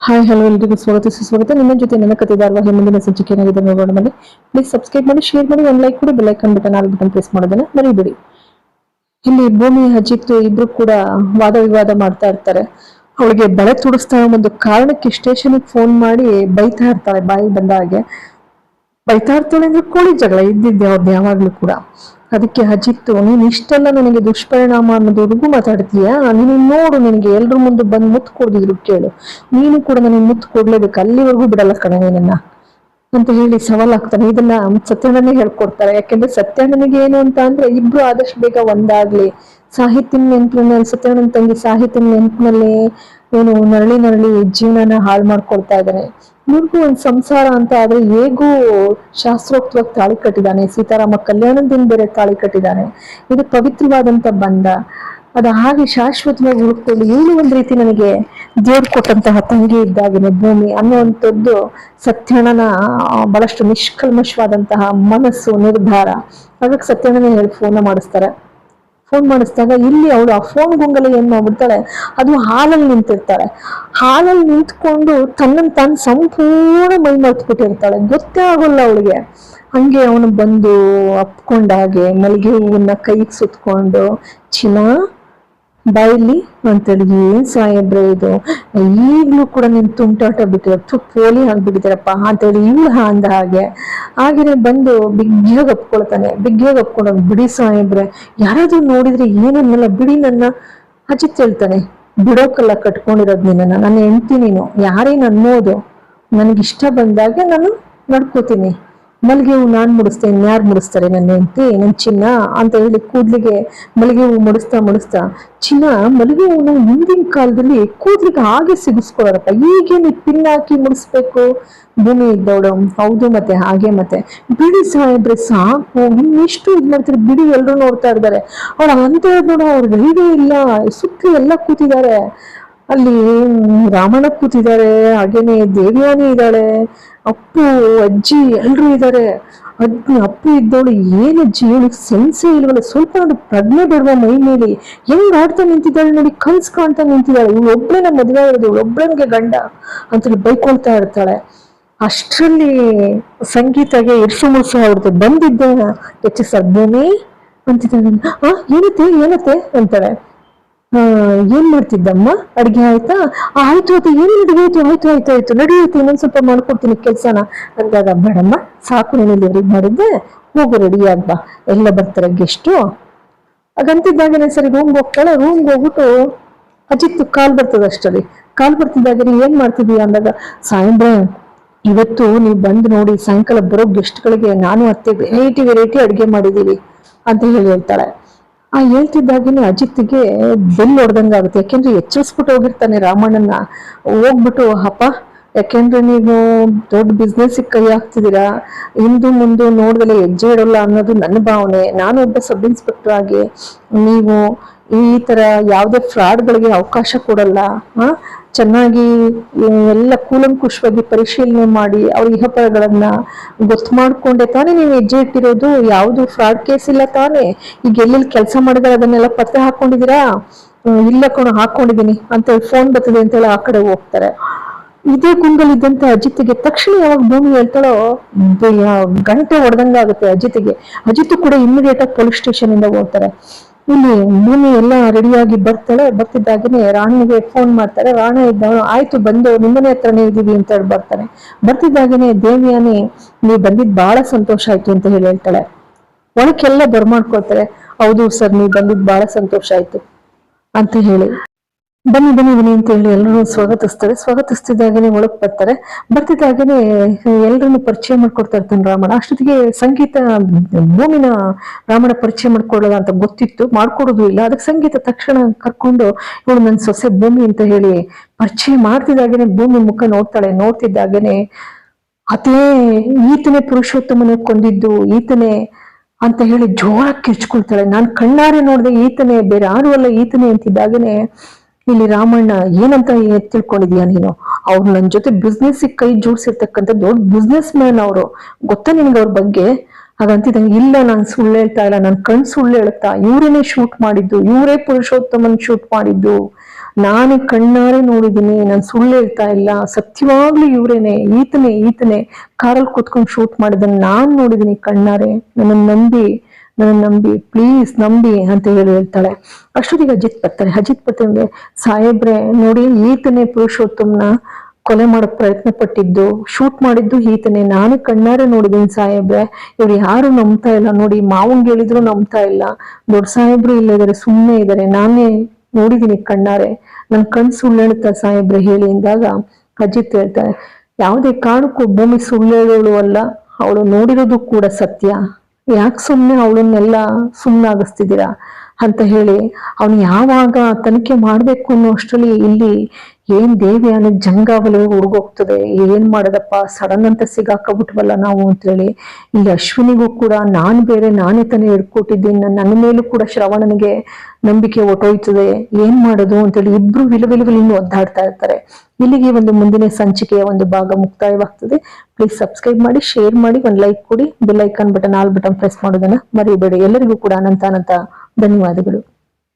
Hi hello ಎಲ್ರಿಗೂ ಸ್ವಾಗತ ಸುಸ್ವಾಗತ. ನಿಮ್ಮ ಜೊತೆ ನನ್ನ ಕಥೆ ಧಾರಾವಾಹಿ ಮುಂದಿನ ಸಂಚಿಕೆ ಏನಾಗಿದೆ ನೋಡೋಣ ಬನ್ನಿ. ಪ್ಲೀಸ್ ಸಬ್ಸ್ಕ್ರೈಬ್ ಮಾಡಿ, ಶೇರ್ ಮಾಡಿ, ಒಂದು ಲೈಕ್ ಕೊಡಿ, bell icon button all button press ಮಾಡೋದನ್ನ ಮರಿಬೇಡಿ. ಇಲ್ಲಿ ಭೂಮಿ ಅಜಿತ್ ಇಬ್ರು ಕೂಡ ವಾದ ವಿವಾದ ಮಾಡ್ತಾ ಇರ್ತಾರೆ. ಅವಳಿಗೆ ಬಳೆ ತುಡಿಸ್ತಾ ಒಂದು ಕಾರಣಕ್ಕೆ ಸ್ಟೇಷನ್ಗೆ ಫೋನ್ ಮಾಡಿ ಬೈತಾ ಇರ್ತಾಳೆ. ಬಾಯಿ ಬಂದ ಹಾಗೆ ಬೈತಾ ಇರ್ತಾಳೆ ಅಂದ್ರೆ ಕೋಳಿ ಜಗಳ ಇದ್ದಿದ್ದೆ ಅವ್ರದ್ದು ಯಾವಾಗ್ಲೂ ಕೂಡ. ಅದಕ್ಕೆ ಅಜಿತ್, ನೀನ್ ಇಷ್ಟೆಲ್ಲ ನನಗೆ ದುಷ್ಪರಿಣಾಮ ಅನ್ನೋದವರೆಗೂ ಮಾತಾಡ್ತೀಯಾ? ನೀನು ನೋಡು, ನಿನಗೆ ಎಲ್ರ ಮುಂದೆ ಬಂದು ಮುತ್ತು ಕೊಡ್ದಿದ್ರು ಕೇಳು, ನೀನು ಕೂಡ ನನಗೆ ಮುತ್ತು ಕೊಡ್ಲೇಬೇಕು, ಅಲ್ಲಿವರೆಗೂ ಬಿಡಲ್ಲ ಕಣೆ ನಿನ್ನ ಅಂತ ಹೇಳಿ ಸವಾಲಾಗ್ತಾನೆ. ಇದನ್ನ ಸತ್ಯಣ್ಣನೇ ಹೇಳ್ಕೊಡ್ತಾರೆ. ಯಾಕೆಂದ್ರೆ ಸತ್ಯಣ್ಣನಿಗೆ ಏನು ಅಂತ ಅಂದ್ರೆ ಇಬ್ರು ಆದಷ್ಟು ಬೇಗ ಒಂದಾಗ್ಲಿ, ಸಾಹಿತ್ಯನ ನೆನಪಿನಲ್ಲಿ ಸತ್ಯಣ್ಣನ ತಂಗಿ ಸಾಹಿತ್ಯನ ನೆನಪಿನಲ್ಲಿ ಏನು ನರಳಿ ನರಳಿ ಜೀವನನ ಹಾಳು ಮಾಡ್ಕೊಳ್ತಾ ಇದ್ದಾನೆ. ಇವ್ರಿಗೂ ಒಂದ್ ಸಂಸಾರ ಅಂತ ಆದ್ರೆ ಹೇಗೂ ಶಾಸ್ತ್ರೋಕ್ತವಾಗಿ ತಾಳಿ ಕಟ್ಟಿದ್ದಾನೆ. ಸೀತಾರಾಮ ಕಲ್ಯಾಣದ ದಿನ ಬೇರೆ ತಾಳಿ ಕಟ್ಟಿದ್ದಾನೆ. ಇದು ಪವಿತ್ರವಾದಂತ ಬಂಧ. ಅದ ಹಾಗೆ ಶಾಶ್ವತವಾಗಿ ಹುಡುಕೊಂಡು ಇವಳು ಒಂದ್ ರೀತಿ ನನಗೆ ದೇವ್ರು ಕೊಟ್ಟಂತಹ ತಂಗಿ ಇದ್ದಾಗಿನ ಭೂಮಿ ಅನ್ನುವಂಥದ್ದು ಸತ್ಯಣ್ಣನ ಬಹಳಷ್ಟು ನಿಷ್ಕಲ್ಮಶವಾದಂತಹ ಮನಸ್ಸು ನಿರ್ಧಾರ. ಅದಕ್ಕೆ ಸತ್ಯಣ್ಣನ ಹೇಳಿ ಫೋನ್ ಮಾಡಿಸಿದಾಗ ಇಲ್ಲಿ ಅವಳು ಆ ಫೋನ್ ಗುಂಗಲ್ಲಿ ಏನ್ ಮಾಡ್ಬಿಡ್ತಾಳೆ, ಅದು ಹಾಲಲ್ಲಿ ನಿಂತಿರ್ತಾಳೆ. ಹಾಲಲ್ಲಿ ನಿಂತ್ಕೊಂಡು ತನ್ನನ್ನು ತಾನು ಸಂಪೂರ್ಣ ಮೈ ಮರ್ತ್ಬಿಟ್ಟಿರ್ತಾಳೆ, ಗೊತ್ತೇ ಆಗೋಲ್ಲ ಅವಳಿಗೆ. ಹಂಗೆ ಅವನು ಬಂದು ಅಪ್ಕೊಂಡಾಗೆ ಮಲ್ಲಿಗೆ ಹೂವನ್ನ ಕೈಗೆ ಸುತ್ಕೊಂಡು, ಚಿನ್ನ ಬಾಯಿಲಿ ಅಂತೇಳಿ, ಏನ್ ಸಾಹೇಬ್ರೆ ಇದು, ಈಗ್ಲೂ ಕೂಡ ನೀನ್ ತುಂಟಾಟ ಬಿಟ್ಟಿರ ಪೋಲಿ ಆಗ್ಬಿಟ್ಟಿದ್ದೀರಪ್ಪ ಅಂತೇಳಿ ಇವಳು ಅಂದ ಹಾಗೇನೆ ಬಂದು ಬಿಗ್ಗಿಯಾಗಿ ಅಪ್ಕೊಂಡು, ಬಿಡಿ ಸಾಹೇಬ್ರೆ, ಯಾರಾದ್ರೂ ನೋಡಿದ್ರೆ ಏನನ್ನಲ್ಲ ಬಿಡಿ ನನ್ನ. ಅಜಿತ್ ಹೇಳ್ತಾನೆ, ಬಿಡೋಕಲ್ಲ ಕಟ್ಕೊಂಡಿರೋದ್ ನಿನ್ನ, ನನ್ನ ಹೆಂಡ್ತಿ ನೀನು, ಯಾರೇನ್ ಅನ್ನೋದು, ನನಗಿಷ್ಟ ಬಂದಾಗ ನಾನು ನಡ್ಕೋತೀನಿ. ಮಲ್ಲಿಗೆ ಹೂವು ನಾನ್ ಮುಡಿಸ್ತೇನೆ, ಯಾರು ಮುಡಿಸ್ತಾರೆ ನನ್ನ ಹೆಂಡ್ತಿ, ನನ್ ಚಿನ್ನ ಅಂತ ಹೇಳಿ ಕೂದ್ಲಿಗೆ ಮಲ್ಲಿಗೆ ಹೂವು ಮುಡಿಸ್ತಾ ಚಿನ್ನ, ಮಲ್ಲಿಗೆ ಹೂವು ಹಿಂದಿನ ಕಾಲದಲ್ಲಿ ಕೂದ್ಲಿಗೆ ಹಾಗೆ ಸಿಗಿಸ್ಕೊಳ್ಳೋರಪ್ಪ, ಈಗೇನು ಪಿನ್ ಹಾಕಿ ಮುಡಿಸ್ಬೇಕು? ಭೂಮಿ ಇದ್ದವಳು, ಹೌದು ಮತ್ತೆ ಹಾಗೆ ಮತ್ತೆ, ಬಿಡಿ ಸಾಹೇಬ್ರೆ ಸಾಕು, ಇನ್ನಿಷ್ಟು ಇದ್ ಮಾಡ್ತಾರೆ ಬಿಡಿ, ಎಲ್ರು ನೋಡ್ತಾ ಇದ್ದಾರೆ. ಅವಳು ಅಂತ ನೋಡು, ಅವ್ರಿಗೆ ಐಡಿಯಾ ಇಲ್ಲ, ಸುತ್ತ ಎಲ್ಲ ಕೂತಿದ್ದಾರೆ. ಅಲ್ಲಿ ರಾಮಣ್ಣ ಕೂತಿದ್ದಾರೆ, ಹಾಗೇನೆ ದೇವ್ಯಾನಿ ಇದ್ದಾಳೆ, ಅಪ್ಪು ಅಜ್ಜಿ ಎಲ್ರು ಇದ್ದಾರೆ. ಅಪ್ಪು ಇದ್ದವಳು ಏನು ಅಜ್ಜಿ, ಇವಳಿಗೆ ಸೆನ್ಸೇ ಇಲ್ವಲ್ಲ, ಸ್ವಲ್ಪ ನೋಡಿ ಪ್ರಜ್ಞೆ ಬಿಡುವ ಮೈ ಮೇಲೆ, ಹೆಂಗ್ ಆಡ್ತಾ ನಿಂತಿದ್ದಾಳೆ ನೋಡಿ, ಕನ್ಸ್ ಕಾಣ್ತಾ ನಿಂತಿದ್ದಾಳೆ. ಇವಳೊಬ್ಳೇನ ಮದುವೆ ಇರೋದು, ಇವಳೊಬ್ಳನ್ಗೆ ಗಂಡ ಅಂತೇಳಿ ಬೈಕೊಳ್ತಾ ಇರ್ತಾಳೆ. ಅಷ್ಟರಲ್ಲಿ ಸಂಗೀತಗೆ ಇರ್ಸು ಮುರ್ಸು ಅವ್ರದ್ದು ಬಂದಿದ್ದೆ ಸರ್ ಭೂಮಿ ಅಂತಿದ್ದಾಳೆ. ಏನತ್ತೆ ಅಂತಾಳೆ. ಏನ್ ಮಾಡ್ತಿದ್ದಮ್ಮ, ಅಡ್ಗೆ ಆಯ್ತಾ? ಆಯ್ತು ಅದು ಏನು ಅಡುಗೆ ಆಯ್ತು ನಡೆಯುತ್ತೆ, ಇನ್ನೊಂದ್ ಸ್ವಲ್ಪ ಮಾಡ್ಕೊಡ್ತೀನಿ ಕೆಲ್ಸನ ಅಂದಾಗ, ಬೇಡಮ್ಮ ಸಾಕು, ನೀನು ಇಲ್ಲಿ ಮಾಡಿದ್ದೆ, ಹೋಗು ರೆಡಿ ಆಗ್ಬಾ, ಎಲ್ಲ ಬರ್ತಾರೆ ಗೆಸ್ಟು ಹಾಗಂತಿದ್ದಾಗೇನೆ ಸರಿ ರೂಮ್ಗೆ ಹೋಗ್ತಾಳೆ. ರೂಮ್ಗೆ ಹೋಗ್ಬಿಟ್ಟು ಅಜಿತ್ ಕಾಲ್ ಬರ್ತಿದ್ದಾಗೇನೆ ಏನ್ ಮಾಡ್ತಿದೀಯ ಅಂದಾಗ, ಸಾಯಂಬ್ರೆ ಇವತ್ತು ನೀವು ಬಂದು ನೋಡಿ, ಸಾಯಂಕಾಲ ಬರೋ ಗೆಸ್ಟ್ಗಳಿಗೆ ನಾನು ಅತ್ತೆ ವೆರೈಟಿ ಅಡ್ಗೆ ಮಾಡಿದೀವಿ ಅಂತ ಹೇಳ್ತಾಳೆ. ಹೇಳ್ತಿದ್ದಾಗೇನೆ ಅಜಿತ್ಗೆ ಬೆಲ್ ಹೊಡ್ದಂಗಾಗುತ್ತೆ. ಯಾಕೆಂದ್ರೆ ಎಚ್ಚರಿಸ್ಬಿಟ್ಟು ಹೋಗಿರ್ತಾನೆ ರಾಮಣ್ಣನ. ಹೋಗ್ಬಿಟ್ಟು, ಅಪ್ಪ ಯಾಕೆಂದ್ರೆ ನೀವು ದೊಡ್ಡ ಬಿಸ್ನೆಸ್ ಕೈ ಹಾಕ್ತಿದ್ದೀರಾ, ಹಿಂದು ಮುಂದೆ ನೋಡ್ದಲೆ ಹೆಜ್ಜೆ ಇಡಲ್ಲ ಅನ್ನೋದು ನನ್ನ ಭಾವನೆ. ನಾನು ಒಬ್ಬ ಸಬ್ ಇನ್ಸ್ಪೆಕ್ಟರ್ ಆಗಿ ನೀವು ಈ ತರ ಯಾವುದೇ ಫ್ರಾಡ್ಗಳಿಗೆ ಅವಕಾಶ ಕೊಡಲ್ಲ. ಚೆನ್ನಾಗಿ ಎಲ್ಲ ಕೂಲಂಕುಷವಾಗಿ ಪರಿಶೀಲನೆ ಮಾಡಿ ಅವ್ರ ಇಹಪರಗಳನ್ನ ಗೊತ್ತು ಮಾಡ್ಕೊಂಡೆ ತಾನೇ ನೀವು ಹೆಜ್ಜೆ ಇಟ್ಟಿರೋದು. ಯಾವ್ದು ಫ್ರಾಡ್ ಕೇಸ್ ಇಲ್ಲ ತಾನೇ? ಈಗ ಎಲ್ಲೆಲ್ಲಿ ಕೆಲಸ ಮಾಡಿದ್ರೆ ಅದನ್ನೆಲ್ಲ ಪತ್ತೆ ಹಾಕೊಂಡಿದೀರಾ? ಇಲ್ಲ ಹಾಕೊಂಡಿದೀನಿ ಅಂತ ಫೋನ್ ಬರ್ತದೆ ಅಂತೇಳಿ ಆ ಕಡೆ ಹೋಗ್ತಾರೆ. ಇದೇ ಗುಂಗಲ್ಲಿದ್ದಂತ ಅಜಿತ್ಗೆ ತಕ್ಷಣ ಯಾವಾಗ ಭೂಮಿ ಹೇಳ್ತಾಳೋ ಗಂಟೆ ಹೊಡೆದಂಗಾಗುತ್ತೆ ಅಜಿತ್ಗೆ. ಅಜಿತ್ ಕೂಡ ಇಮಿಡಿಯೇಟ್ ಆಗಿ ಪೊಲೀಸ್ ಸ್ಟೇಷನ್ ಇಂದ ಹೋಗ್ತಾರೆ. ಇಲ್ಲಿ ಭೂಮಿ ಎಲ್ಲ ರೆಡಿಯಾಗಿ ಬರ್ತಿದ್ದಾಗೇನೆ ರಾಣಿಗೆ ಫೋನ್ ಮಾಡ್ತಾರೆ. ರಾಣ ಇದ್ದವನು, ಆಯ್ತು ಬಂದು ನಿಮ್ಮನೆ ಹತ್ರನೇ ಇದೀವಿ ಅಂತ ಹೇಳಿ ಬರ್ತಿದ್ದಾಗೇನೆ ದೇವ್ಯಾನಿ, ನೀವು ಬಂದಿದ್ ಬಹಳ ಸಂತೋಷ ಆಯ್ತು ಅಂತ ಹೇಳ್ತಾಳೆ. ಒಳಕ್ಕೆಲ್ಲ ಬರ್ಮಾಡ್ಕೊಳ್ತಾರೆ. ಹೌದು ಸರ್, ನೀವು ಬಂದಿದ್ ಬಹಳ ಸಂತೋಷ ಆಯ್ತು ಅಂತ ಹೇಳಿ, ಬನ್ನಿ ಅಂತ ಹೇಳಿ ಎಲ್ಲರೂ ಸ್ವಾಗತಿಸ್ತಿದ್ದಾಗೇನೆ ಒಳಗ್ ಬರ್ತಿದ್ದಾಗೇನೆ ಎಲ್ರನ್ನು ಪರಿಚಯ ಮಾಡ್ಕೊಡ್ತಾ ಇರ್ತಾನೆ ರಾಮಣ್ಣ. ಅಷ್ಟೊತ್ತಿಗೆ ಸಂಗೀತ ಭೂಮಿನ ರಾಮಣ್ಣ ಪರಿಚಯ ಮಾಡ್ಕೊಳ್ಳೋದ ಅಂತ ಗೊತ್ತಿತ್ತು, ಮಾಡ್ಕೊಡೋದು ಇಲ್ಲ. ಅದಕ್ಕೆ ಸಂಗೀತ ತಕ್ಷಣ ಕರ್ಕೊಂಡು, ಇವಳು ನನ್ನ ಸೊಸೆ ಭೂಮಿ ಅಂತ ಹೇಳಿ ಪರಿಚಯ ಮಾಡ್ತಿದ್ದಾಗೇನೆ ಭೂಮಿ ಮುಖ ನೋಡ್ತಿದ್ದಾಗೇನೆ ಅದೇ ಈತನೇ ಪುರುಷೋತ್ತಮನ ಕೊಂದಿದ್ದು ಈತನೇ ಅಂತ ಹೇಳಿ ಜೋರಾಗಿ ಕಿರ್ಚ್ಕೊಳ್ತಾಳೆ. ನಾನು ಕಣ್ಣಾರೆ ನೋಡ್ದೆ ಈತನೇ, ಬೇರೆ ಯಾರು ಅಲ್ಲ ಈತನೇ ಅಂತಿದ್ದಾಗೇನೆ ಇಲ್ಲಿ ರಾಮಣ್ಣ, ಏನಂತ ತಿಳ್ಕೊಂಡಿದ್ಯಾ ನೀನು? ಅವ್ರು ನನ್ ಜೊತೆ ಬಿಸ್ನೆಸ್ ಕೈ ಜೋಡಿಸಿರ್ತಕ್ಕಂಥ ದೊಡ್ಡ ಬಿಸ್ನೆಸ್ ಮ್ಯಾನ್ ಅವರು, ಗೊತ್ತಾ ನಿನ್ಗೆ ಅವ್ರ ಬಗ್ಗೆ? ಹಾಗಂತಿದಂಗೆ, ಇಲ್ಲ ನಾನು ಸುಳ್ಳು ಹೇಳ್ತಾ ಇಲ್ಲ, ನನ್ ಕಣ್ ಸುಳ್ಳು ಹೇಳ್ತಾ, ಇವರೇನೆ ಶೂಟ್ ಮಾಡಿದ್ದು, ಇವರೇ ಪುರುಷೋತ್ತಮನ್ ಶೂಟ್ ಮಾಡಿದ್ದು ನಾನೇ ಕಣ್ಣಾರೆ ನೋಡಿದ್ದೀನಿ, ನಾನು ಸುಳ್ಳು ಹೇಳ್ತಾ ಇಲ್ಲ, ಸತ್ಯವಾಗ್ಲೂ ಇವ್ರೇನೆ, ಈತನೇ ಕಾರಲ್ಲಿ ಕೂತ್ಕೊಂಡು ಶೂಟ್ ಮಾಡಿದ್ದನ್ನು ನಾನ್ ನೋಡಿದ್ದೀನಿ ಕಣ್ಣಾರೆ, ನನ್ನ ನಂಬಿ ಪ್ಲೀಸ್ ನಂಬಿ ಅಂತ ಹೇಳ್ತಾಳೆ. ಅಷ್ಟೊತ್ತಿಗೆ ಅಜಿತ್ ಬರ್ತಾರೆ. ಸಾಹೇಬ್ರೆ ನೋಡಿ, ಈತನೇ ಪುರುಷೋತ್ತಮ್ನ ಕೊಲೆ ಮಾಡಕ್ ಪ್ರಯತ್ನ ಪಟ್ಟಿದ್ದು, ಶೂಟ್ ಮಾಡಿದ್ದು ಈತನೇ, ನಾನು ಕಣ್ಣಾರೆ ನೋಡಿದೀನಿ ಸಾಹೇಬ್ರೆ, ಇವ್ರು ಯಾರು ನಂಬ್ತಾ ಇಲ್ಲ ನೋಡಿ, ಮಾವಂಗ್ ಹೇಳಿದ್ರು ನಂಬ್ತಾ ಇಲ್ಲ, ದೊಡ್ಡ ಸಾಹೇಬ್ರು ಇಲ್ಲ ಇದಾರೆ, ಸುಮ್ಮನೆ ಇದಾರೆ, ನಾನೇ ನೋಡಿದೀನಿ ಕಣ್ಣಾರೆ, ನನ್ ಕಣ್ ಸುಳ್ಳು ಹೇಳ್ತಾ ಸಾಹೇಬ್ರೆ ಹೇಳಿ ಅಂದಾಗ ಅಜಿತ್ ಹೇಳ್ತಾರೆ, ಯಾವುದೇ ಕಾರಣಕ್ಕೂ ಭೂಮಿ ಸುಳ್ಳು ಹೇಳೋಳು ಅಲ್ಲ, ಅವಳು ನೋಡಿರೋದು ಕೂಡ ಸತ್ಯ, ಯಾಕೆ ಸುಮ್ಮನೆ ಅವಳನ್ನೆಲ್ಲ ಸುಮ್ಮನಾಗಿಸ್ತಿದ್ದೀರಾ ಅಂತ ಹೇಳಿ ಅವನು ಯಾವಾಗ ತನಿಖೆ ಮಾಡ್ಬೇಕು ಅನ್ನೋ ಅಷ್ಟರಲ್ಲಿ ಇಲ್ಲಿ ಏನ್ ದೇವಿ ಅನ್ನೋ ಜಂಗಾವಲಿ ಹುಡುಗೋಗ್ತದೆ. ಏನ್ ಮಾಡೋದಪ್ಪ, ಸಡನ್ ಅಂತ ಸಿಗಾಕಬಿಟ್ವಲ್ಲ ನಾವು ಅಂತೇಳಿ ಇಲ್ಲಿ ಅಶ್ವಿನಿಗೂ ಕೂಡ ನಾನೇ ತಾನೇ ಹಿಡ್ಕೊಟ್ಟಿದ್ದೀನಿ, ನನ್ನ ಮೇಲೂ ಕೂಡ ಶ್ರವಣನಿಗೆ ನಂಬಿಕೆ ಹೊಟ್ಟೋಯ್ತದೆ, ಏನ್ ಮಾಡೋದು ಅಂತೇಳಿ ಇಬ್ರು ವಿಲವಿಲವಿಲಿಂದ ಒದ್ದಾಡ್ತಾ ಇರ್ತಾರೆ. ಇಲ್ಲಿಗೆ ಒಂದು ಮುಂದಿನ ಸಂಚಿಕೆಯ ಒಂದು ಭಾಗ ಮುಕ್ತಾಯವಾಗ್ತದೆ. ಪ್ಲೀಸ್ ಸಬ್ಸ್ಕ್ರೈಬ್ ಮಾಡಿ, ಶೇರ್ ಮಾಡಿ, ಒಂದು ಲೈಕ್ ಕೊಡಿ, bell icon button all button press ಮಾಡೋದನ್ನ ಮರಿಬೇಡಿ. ಎಲ್ಲರಿಗೂ ಕೂಡ ಅನಂತ ಧನ್ಯವಾದಗಳು.